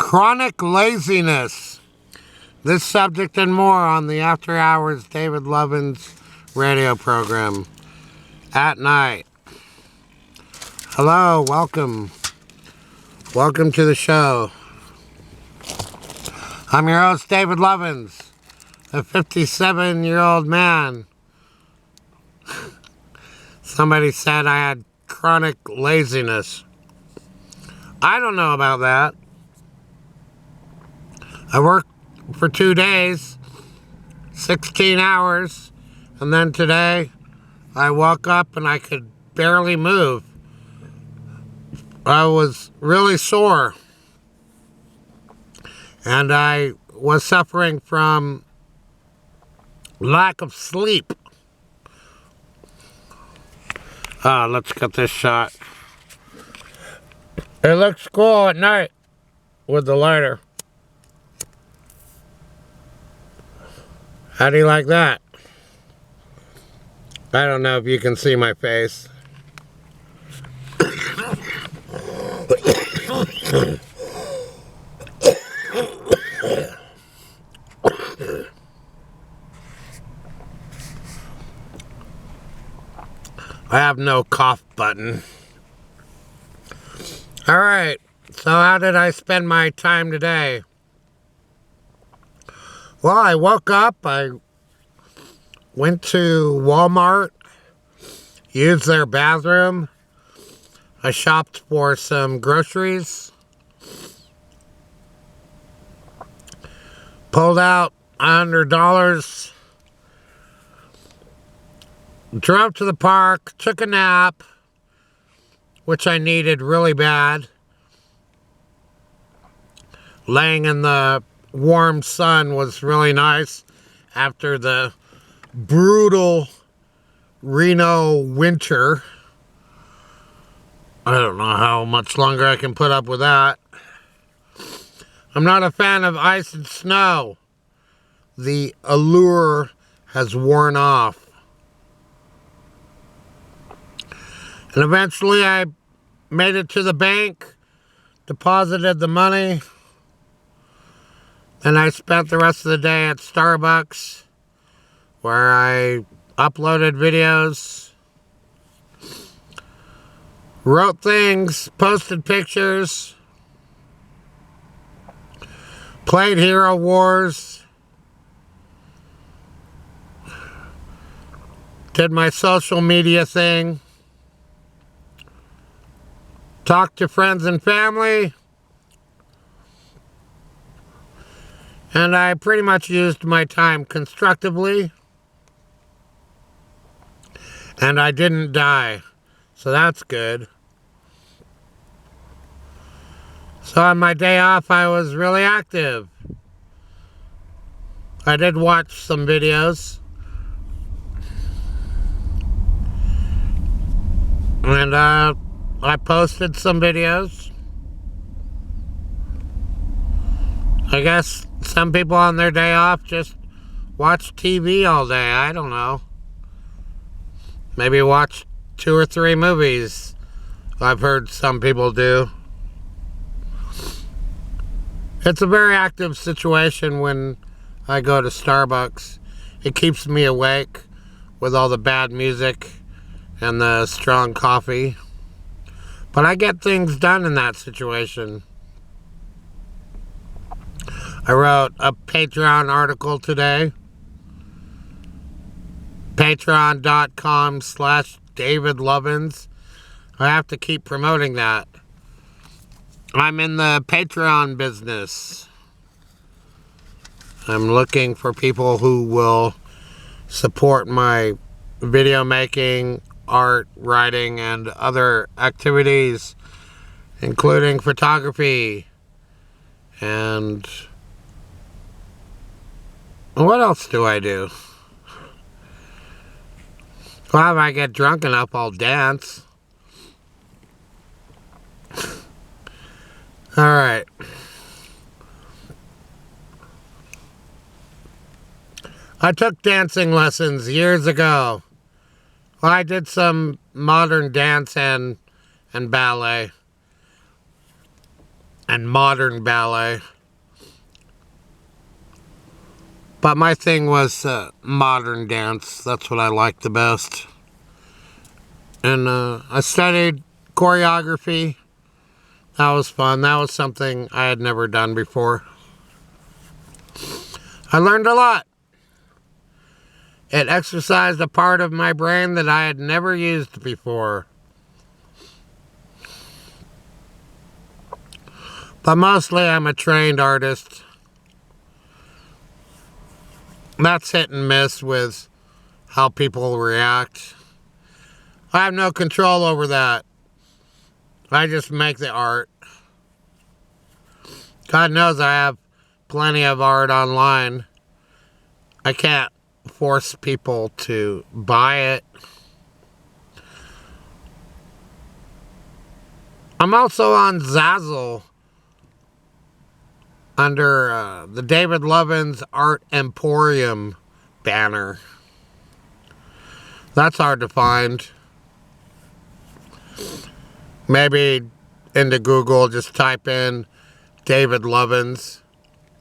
Chronic laziness. This subject and more on the After Hours David Lovins radio program at night. Hello, welcome. Welcome to the show. I'm your host, David Lovins, a 57-year-old man. Somebody said I had chronic laziness. I don't know about that. I worked for 2 days, 16 hours, and then today I woke up and I could barely move. I was really sore, and I was suffering from lack of sleep. Let's get this shot. It looks cool at night with the lighter. How do you like that? I don't know if you can see my face. I have no cough button. Alright, so how did I spend my time today? Well, I woke up, I went to Walmart, used their bathroom, I shopped for some groceries, pulled out $100, drove to the park, took a nap, which I needed really bad. Laying in the warm sun was really nice after the brutal Reno winter. I don't know how much longer I can put up with that. I'm not a fan of ice and snow. The allure has worn off. And eventually I made it to the bank, deposited the money, and I spent the rest of the day at Starbucks, where I uploaded videos, wrote things, posted pictures, played Hero Wars, did my social media thing, talked to friends and family, and I pretty much used my time constructively, and I didn't die, so that's good. So on my day off, I was really active. I did watch some videos, and I posted some videos. I guess some people on their day off just watch TV all day. I don't know. Maybe watch 2 or 3 movies. I've heard some people do. It's a very active situation when I go to Starbucks. It keeps me awake with all the bad music and the strong coffee. But I get things done in that situation. I wrote a Patreon article today. Patreon.com/David Lovins. I have to keep promoting that. I'm in the Patreon business. I'm looking for people who will support my video making, art, writing, and other activities, including photography. And what else do I do? Well, if I get drunk enough, I'll dance. Alright. I took dancing lessons years ago. Well, I did some modern dance and ballet. and modern ballet. But my thing was modern dance. That's what I liked the best. And I studied choreography. That was fun. That was something I had never done before. I learned a lot. It exercised a part of my brain that I had never used before. But mostly I'm a trained artist. That's hit and miss with how people react. I have no control over that. I just make the art. God knows I have plenty of art online. I can't force people to buy it. I'm also on Zazzle under the David Lovins Art Emporium banner. That's hard to find. Maybe into Google, just type in David Lovins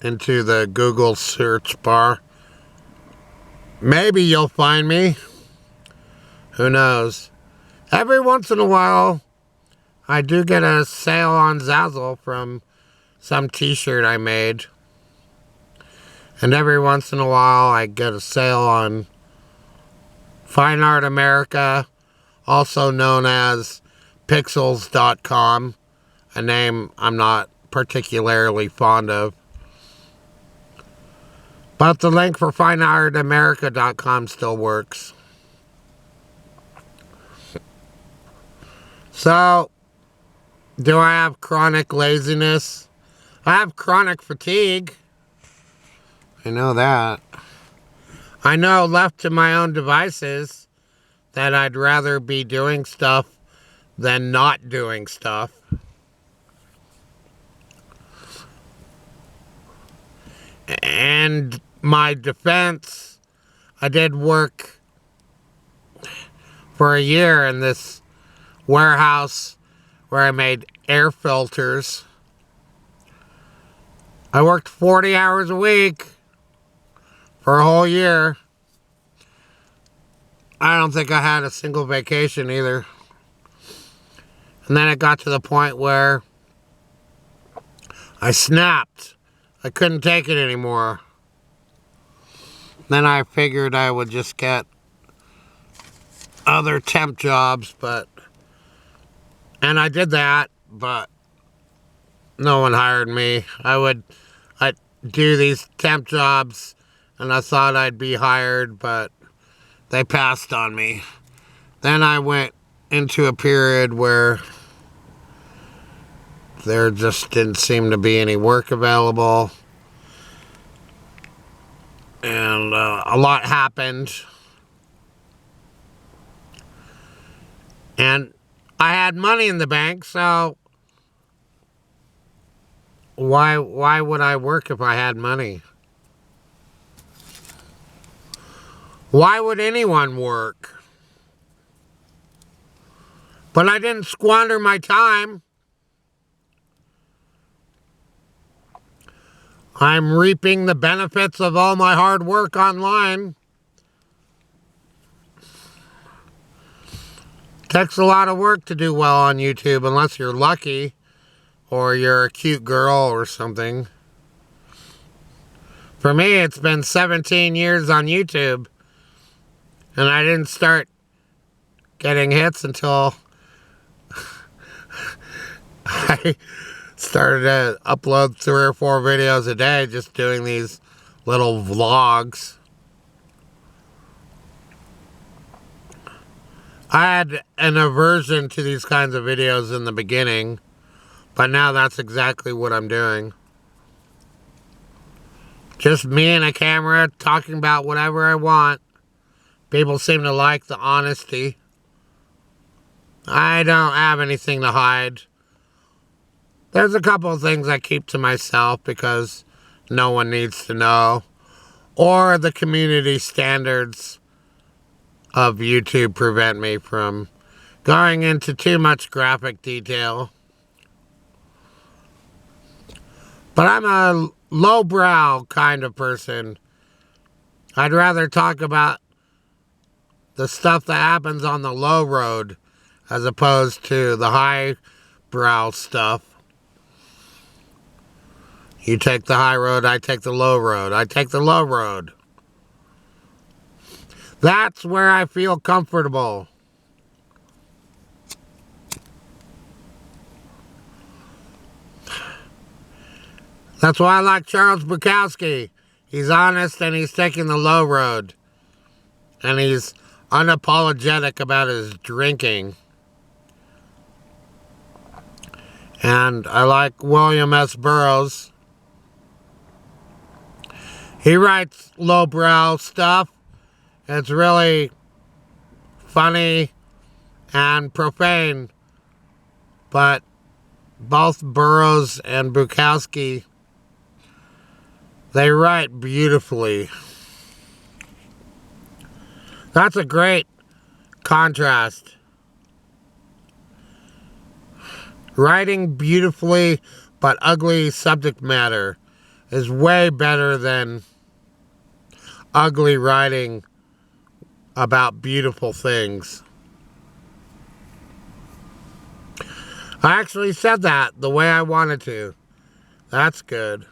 into the Google search bar. Maybe you'll find me. Who knows? Every once in a while, I do get a sale on Zazzle from some t-shirt I made. And every once in a while, I get a sale on Fine Art America, also known as Pixels.com, a name I'm not particularly fond of. But the link for FineArtAmerica.com still works. So, do I have chronic laziness? I have chronic fatigue. I know that. I know, left to my own devices, that I'd rather be doing stuff than not doing stuff. And my defense, I did work for a year in this warehouse where I made air filters. I worked 40 hours a week for a whole year. I don't think I had a single vacation either. And then it got to the point where I snapped. I couldn't take it anymore. Then I figured I would just get other temp jobs, and I did that, but no one hired me. I'd do these temp jobs, and I thought I'd be hired, but they passed on me. Then I went into a period where there just didn't seem to be any work available. And a lot happened. And I had money in the bank, so why would I work if I had money? Why would anyone work? But I didn't squander my time. I'm reaping the benefits of all my hard work online. Takes a lot of work to do well on YouTube, unless you're lucky or you're a cute girl or something. For me, it's been 17 years on YouTube, and I didn't start getting hits until I started to upload 3 or 4 videos a day, just doing these little vlogs. I had an aversion to these kinds of videos in the beginning, but now that's exactly what I'm doing. Just me and a camera talking about whatever I want. People seem to like the honesty. I don't have anything to hide. There's a couple of things I keep to myself because no one needs to know. Or the community standards of YouTube prevent me from going into too much graphic detail. But I'm a lowbrow kind of person. I'd rather talk about the stuff that happens on the low road as opposed to the high brow stuff. You take the high road, I take the low road. I take the low road. That's where I feel comfortable. That's why I like Charles Bukowski. He's honest and he's taking the low road. And he's unapologetic about his drinking. And I like William S. Burroughs. He writes lowbrow stuff. It's really funny and profane. But both Burroughs and Bukowski, they write beautifully. That's a great contrast. Writing beautifully but ugly subject matter is way better than ugly writing about beautiful things. I actually said that the way I wanted to. That's good.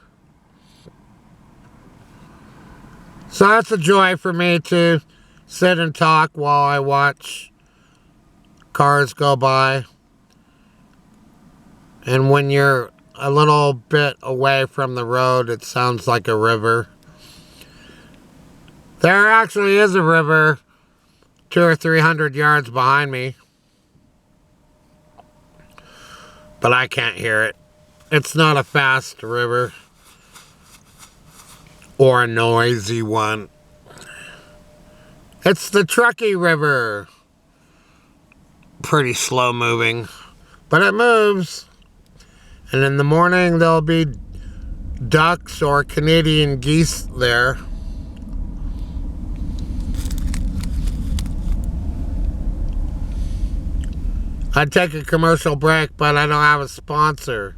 So that's a joy for me to sit and talk while I watch cars go by. And when you're a little bit away from the road, it sounds like a river. There actually is a river 200 or 300 yards behind me. But I can't hear it. It's not a fast river. Or a noisy one. It's the Truckee River. Pretty slow moving. But it moves. And in the morning there'll be ducks or Canadian geese there. I'd take a commercial break, but I don't have a sponsor.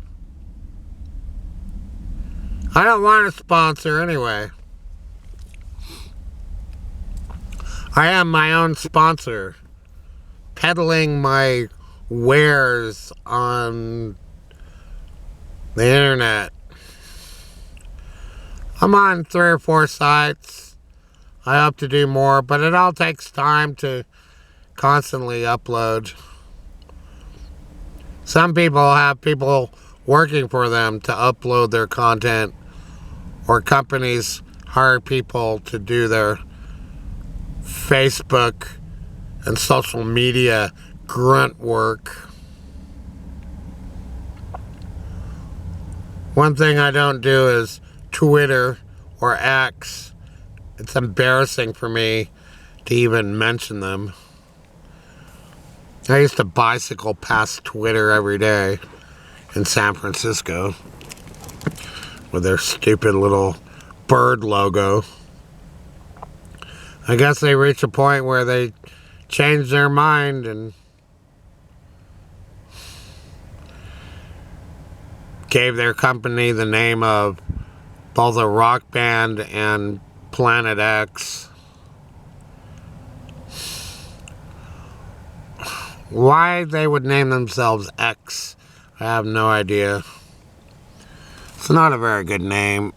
I don't want a sponsor anyway. I am my own sponsor. Peddling my wares on the internet. I'm on 3 or 4 sites. I hope to do more, but it all takes time to constantly upload. Some people have people working for them to upload their content, or companies hire people to do their Facebook and social media grunt work. One thing I don't do is Twitter or X. It's embarrassing for me to even mention them. I used to bicycle past Twitter every day in San Francisco with their stupid little bird logo. I guess they reached a point where they changed their mind and gave their company the name of both a rock band and Planet X. Why they would name themselves X, I have no idea. It's not a very good name.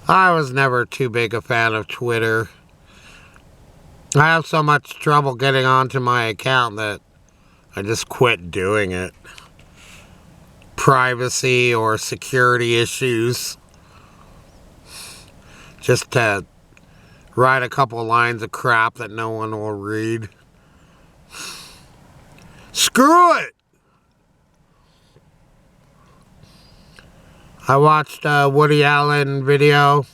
I was never too big a fan of Twitter. I have so much trouble getting onto my account that I just quit doing it. Privacy or security issues. Just to write a couple lines of crap that no one will read. Screw it! I watched a Woody Allen video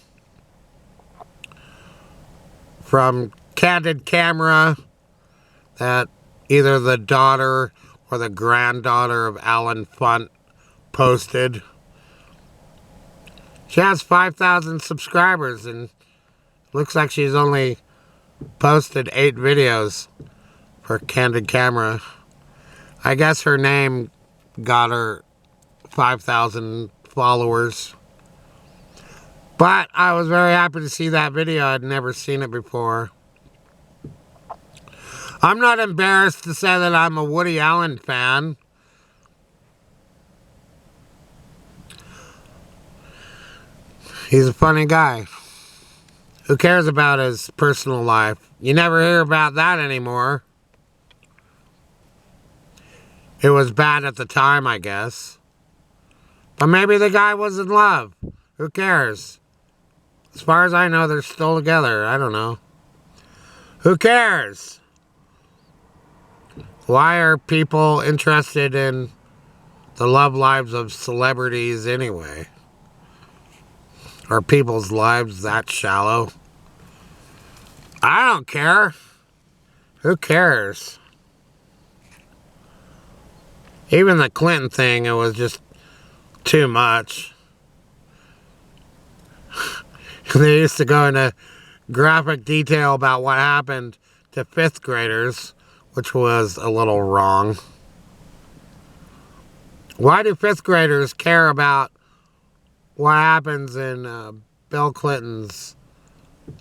from Candid Camera that either the daughter or the granddaughter of Alan Funt posted. She has 5,000 subscribers and looks like she's only posted 8 videos for Candid Camera. I guess her name got her 5,000 followers. But I was very happy to see that video. I'd never seen it before. I'm not embarrassed to say that I'm a Woody Allen fan. He's a funny guy. Who cares about his personal life? You never hear about that anymore. It was bad at the time, I guess. But maybe the guy was in love. Who cares? As far as I know, they're still together. I don't know. Who cares? Why are people interested in the love lives of celebrities anyway? Are people's lives that shallow? I don't care. Who cares? Even the Clinton thing, it was just too much. They used to go into graphic detail about what happened to 5th graders, which was a little wrong. Why do 5th graders care about what happens in Bill Clinton's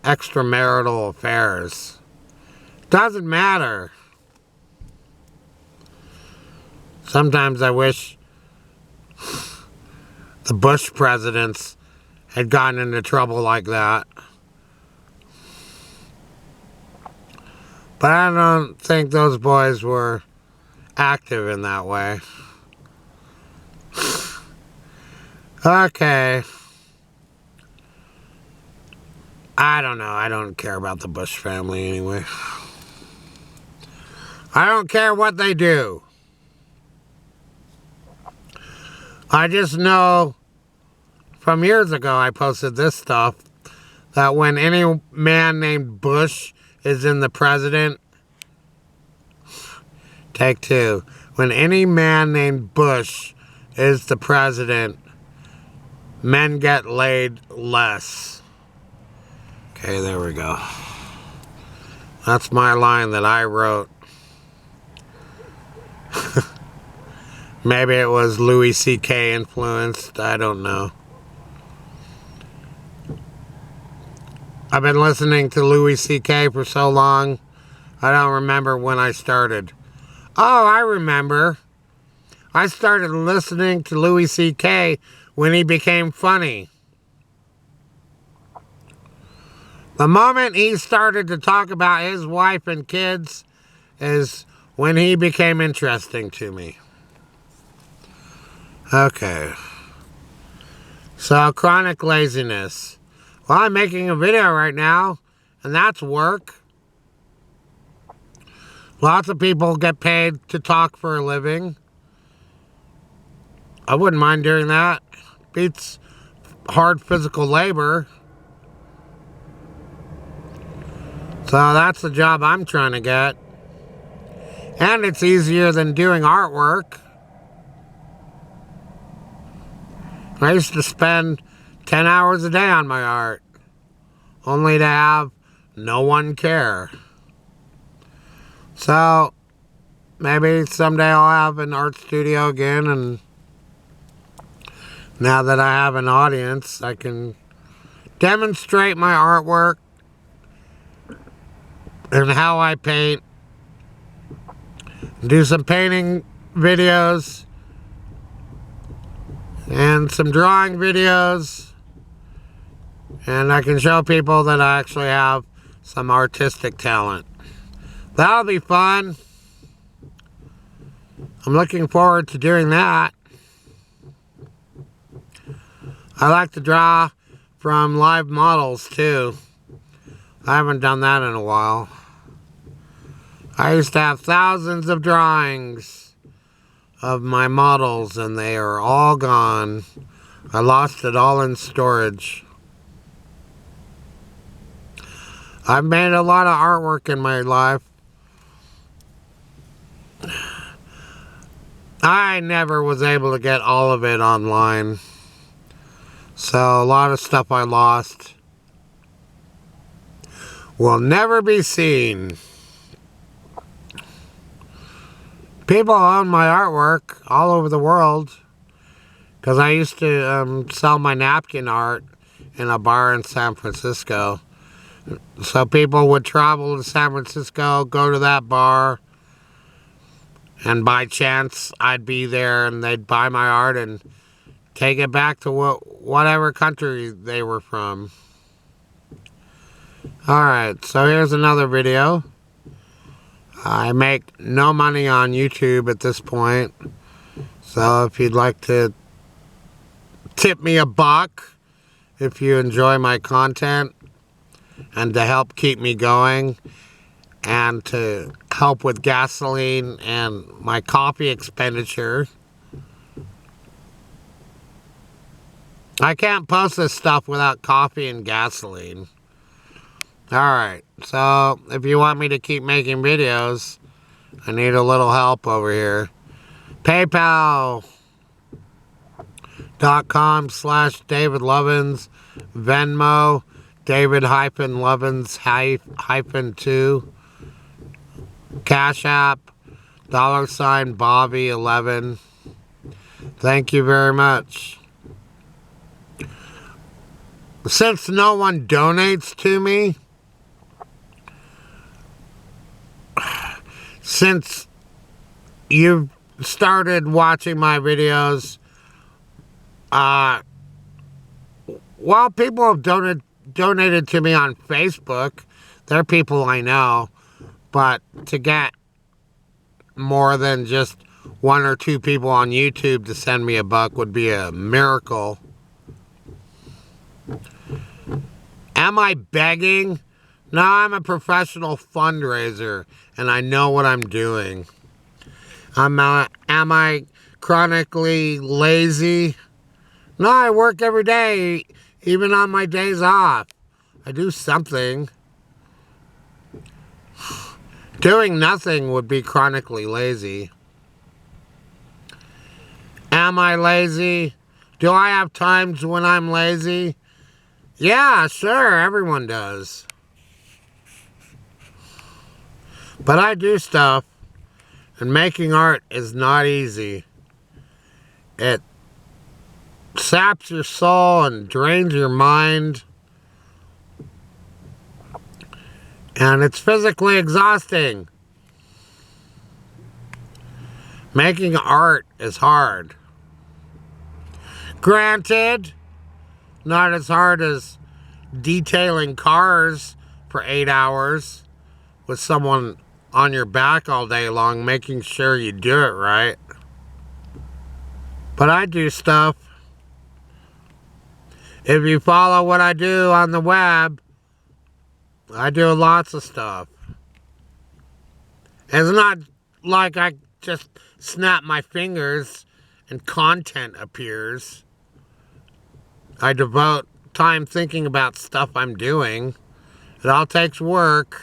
extramarital affairs? Doesn't matter. Sometimes I wish the Bush presidents had gotten into trouble like that. But I don't think those boys were active in that way. Okay. I don't know. I don't care about the Bush family anyway. I don't care what they do. I just know from years ago I posted this stuff, that when any man named Bush is in the president, take 2. When any man named Bush is the president, men get laid less. Okay, there we go. That's my line that I wrote. Maybe it was Louis C.K. influenced. I don't know. I've been listening to Louis C.K. for so long, I don't remember when I started. Oh, I remember. I started listening to Louis C.K. when he became funny. The moment he started to talk about his wife and kids is when he became interesting to me. Okay. So, chronic laziness. Well, I'm making a video right now, and that's work. Lots of people get paid to talk for a living. I wouldn't mind doing that. Beats hard physical labor. So that's the job I'm trying to get. And it's easier than doing artwork. I used to spend 10 hours a day on my art, only to have no one care. So, maybe someday I'll have an art studio again, and now that I have an audience, I can demonstrate my artwork and how I paint, do some painting videos, and some drawing videos. And I can show people that I actually have some artistic talent. That'll be fun. I'm looking forward to doing that. I like to draw from live models too. I haven't done that in a while. I used to have thousands of drawings of my models, and they are all gone. I lost it all in storage. I've made a lot of artwork in my life. I never was able to get all of it online. So a lot of stuff I lost will never be seen. People own my artwork all over the world. Because I used to sell my napkin art in a bar in San Francisco. So people would travel to San Francisco, go to that bar, and by chance I'd be there and they'd buy my art and take it back to whatever country they were from. Alright, so here's another video. I make no money on YouTube at this point. So if you'd like to tip me $1 if you enjoy my content and to help keep me going and to help with gasoline and my coffee expenditure. I can't post this stuff without coffee and gasoline. Alright, so if you want me to keep making videos, I need a little help over here. PayPal.com/David Lovins, Venmo, David-Lovins-2, Cash App, $Bobby11. Thank you very much. Since no one donates to me, since you've started watching my videos, well, people have donated to me on Facebook. They're people I know. But to get more than just 1 or 2 people on YouTube to send me $1 would be a miracle. Am I begging? No, I'm a professional fundraiser, and I know what I'm doing. Am I chronically lazy? No, I work every day, even on my days off. I do something. Doing nothing would be chronically lazy. Am I lazy? Do I have times when I'm lazy? Yeah, sure, everyone does. But I do stuff, and making art is not easy. It saps your soul and drains your mind. And it's physically exhausting. Making art is hard. Granted, not as hard as detailing cars for 8 hours with someone on your back all day long, making sure you do it right. But I do stuff. If you follow what I do on the web, I do lots of stuff. It's not like I just snap my fingers and content appears. I devote time thinking about stuff I'm doing. It all takes work.